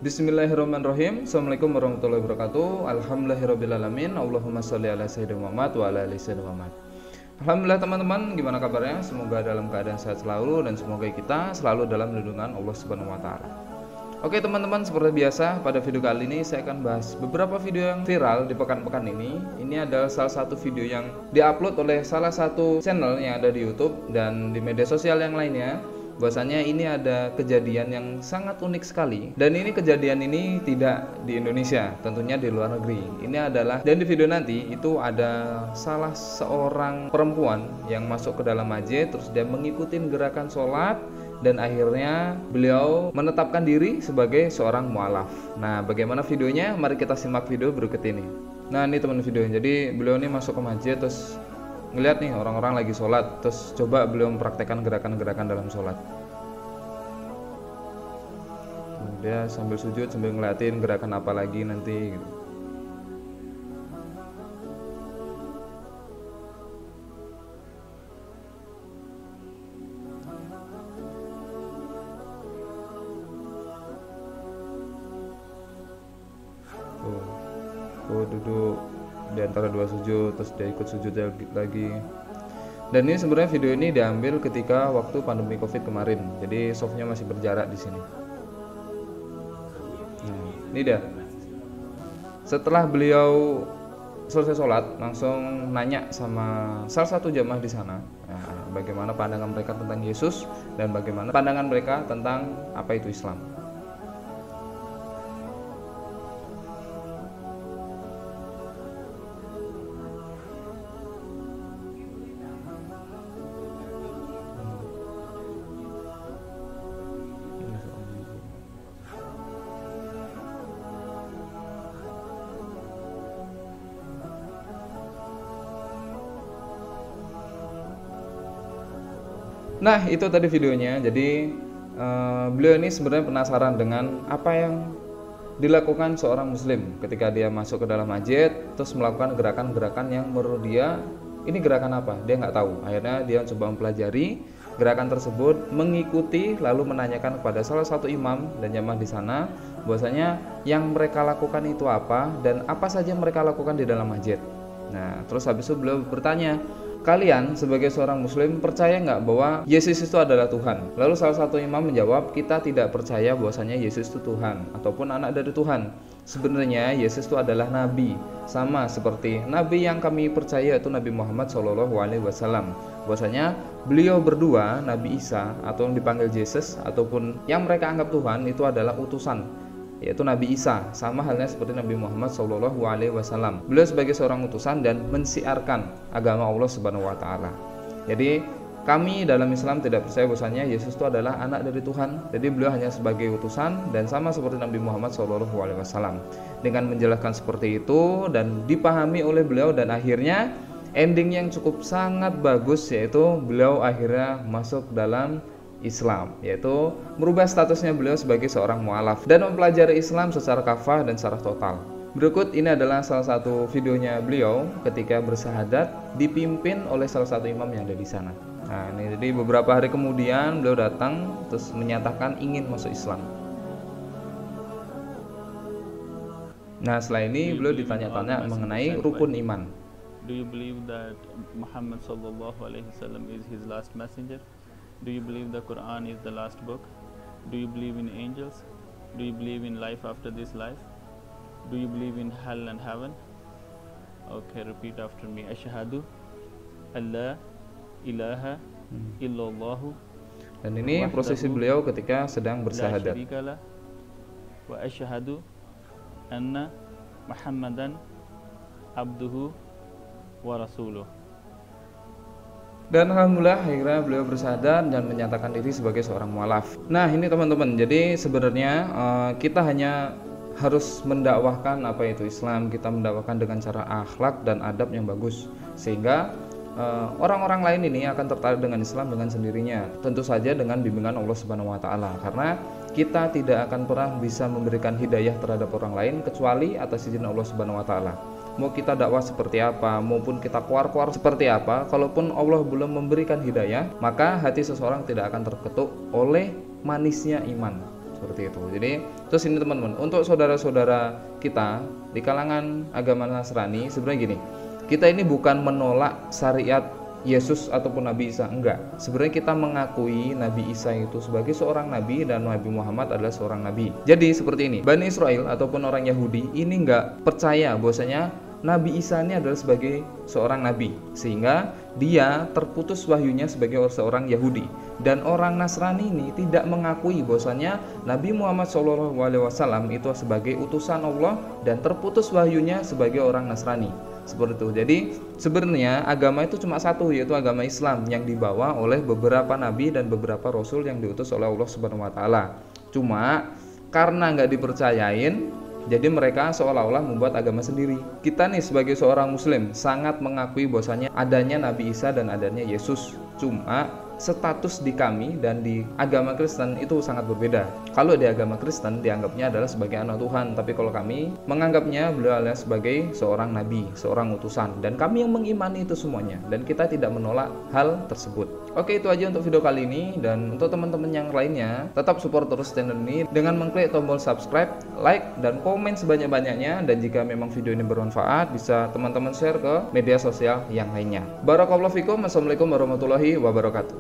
Bismillahirrahmanirrahim. Assalamualaikum warahmatullahi wabarakatuh. Alhamdulillahirrabbilalamin. Allahumma sholli ala sayyidina Muhammad wa ala ali sayyidina Muhammad. Alhamdulillah teman-teman, gimana kabarnya? Semoga dalam keadaan sehat selalu dan semoga kita selalu dalam lindungan Allah Subhanahu wa taala. Oke teman-teman, seperti biasa pada video kali ini saya akan bahas beberapa video yang viral di pekan-pekan ini. Ini adalah salah satu video yang diupload oleh salah satu channel yang ada di YouTube dan di media sosial yang lainnya. Bahwasanya ini ada kejadian yang sangat unik sekali, dan ini kejadian ini tidak di Indonesia, tentunya di luar negeri. Ini adalah, dan di video nanti itu ada salah seorang perempuan yang masuk ke dalam masjid, terus dia mengikuti gerakan sholat, dan akhirnya beliau menetapkan diri sebagai seorang mualaf. Nah, bagaimana videonya? Mari kita simak video berikut ini. Nah, ini teman videonya. Jadi beliau ini masuk ke masjid, terus ngeliat nih orang-orang lagi sholat, terus coba beliau mempraktekkan gerakan-gerakan dalam sholat. Dia sambil sujud sambil ngeliatin gerakan apa lagi nanti gitu. Tuh duduk di antara dua sujud, terus dia ikut sujud lagi. Dan ini sebenarnya video ini diambil ketika waktu pandemi Covid kemarin. Jadi softnya masih berjarak di sini. Nah, ini dia. Setelah beliau selesai sholat, langsung nanya sama salah satu jamaah di sana, bagaimana pandangan mereka tentang Yesus dan bagaimana pandangan mereka tentang apa itu Islam. Nah, itu tadi videonya. Jadi beliau ini sebenarnya penasaran dengan apa yang dilakukan seorang muslim ketika dia masuk ke dalam masjid terus melakukan gerakan-gerakan yang menurut dia ini gerakan apa, dia nggak tahu. Akhirnya dia coba mempelajari gerakan tersebut, mengikuti, lalu menanyakan kepada salah satu imam dan jamaah di sana bahwasanya yang mereka lakukan itu apa dan apa saja mereka lakukan di dalam masjid. Nah, terus habis itu beliau bertanya, kalian sebagai seorang muslim percaya nggak bahwa Yesus itu adalah Tuhan? Lalu salah satu imam menjawab, kita tidak percaya bahwasanya Yesus itu Tuhan ataupun anak dari Tuhan. Sebenarnya Yesus itu adalah nabi, sama seperti nabi yang kami percaya itu Nabi Muhammad SAW. Bahwasanya beliau berdua, Nabi Isa atau yang dipanggil Yesus ataupun yang mereka anggap Tuhan itu adalah utusan, yaitu Nabi Isa, sama halnya seperti Nabi Muhammad SAW. Beliau sebagai seorang utusan dan mensiarkan agama Allah Subhanahu wa taala. Jadi kami dalam Islam tidak percaya bahwasanya Yesus itu adalah anak dari Tuhan. Jadi beliau hanya sebagai utusan dan sama seperti Nabi Muhammad SAW. Dengan menjelaskan seperti itu dan dipahami oleh beliau, dan akhirnya ending yang cukup sangat bagus, yaitu beliau akhirnya masuk dalam Islam, yaitu merubah statusnya beliau sebagai seorang mualaf dan mempelajari Islam secara kafah dan secara total. Berikut ini adalah salah satu videonya beliau ketika bersahadat dipimpin oleh salah satu imam yang ada di sana. Nah, ini jadi beberapa hari kemudian beliau datang terus menyatakan ingin masuk Islam. Nah, setelah ini beliau ditanya-tanya mengenai rukun iman. Do you believe that Muhammad sallallahu alaihi wasallam is his last messenger? Do you believe the Quran is the last book? Do you believe in angels? Do you believe in life after this life? Do you believe in hell and heaven? Okay, repeat after me. Asyhadu alla ilaha illallahu. Dan ini prosesi beliau ketika sedang bersahadat. Wa asyhadu anna Muhammadan abduhu wa rasuluh. Dan alhamdulillah akhirnya beliau bersahadat dan menyatakan diri sebagai seorang mualaf. Nah, ini teman-teman, jadi sebenarnya kita hanya harus mendakwahkan apa itu Islam, kita mendakwahkan dengan cara akhlak dan adab yang bagus, sehingga orang-orang lain ini akan tertarik dengan Islam dengan sendirinya, tentu saja dengan bimbingan Allah Subhanahu wa taala, karena kita tidak akan pernah bisa memberikan hidayah terhadap orang lain kecuali atas izin Allah Subhanahu wa taala. Mau kita dakwah seperti apa, maupun kita keluar seperti apa, kalaupun Allah belum memberikan hidayah, maka hati seseorang tidak akan terketuk oleh manisnya iman. seperti itu. Jadi terus ini teman-teman, untuk saudara-saudara kita di kalangan agama Nasrani sebenarnya gini, kita ini bukan menolak syariat Yesus ataupun Nabi Isa, enggak. Sebenarnya kita mengakui Nabi Isa itu sebagai seorang nabi dan Nabi Muhammad adalah seorang nabi. Jadi seperti ini, Bani Israel ataupun orang Yahudi ini enggak percaya bahwasanya Nabi Isa ini adalah sebagai seorang nabi, sehingga dia terputus wahyunya sebagai seorang Yahudi. Dan orang Nasrani ini tidak mengakui bahwasanya Nabi Muhammad SAW itu sebagai utusan Allah dan terputus wahyunya sebagai orang Nasrani. Seperti itu. Jadi sebenarnya agama itu cuma satu, yaitu agama Islam yang dibawa oleh beberapa nabi dan beberapa rasul yang diutus oleh Allah Subhanahu wa taala. Cuma karena nggak dipercayain, jadi mereka seolah-olah membuat agama sendiri. Kita nih sebagai seorang muslim sangat mengakui bahwasanya adanya Nabi Isa dan adanya Yesus. Cuma status di kami dan di agama Kristen itu sangat berbeda. Kalau di agama Kristen dianggapnya adalah sebagai anak Tuhan, tapi kalau kami menganggapnya beliau adalah sebagai seorang nabi, seorang utusan, dan kami yang mengimani itu semuanya, dan kita tidak menolak hal tersebut. Oke, itu aja untuk video kali ini, dan untuk teman-teman yang lainnya tetap support terus channel ini dengan mengklik tombol subscribe, like, dan komen sebanyak-banyaknya. Dan jika memang video ini bermanfaat, bisa teman-teman share ke media sosial yang lainnya. Barakallahu fikum. Assalamualaikum warahmatullahi wabarakatuh.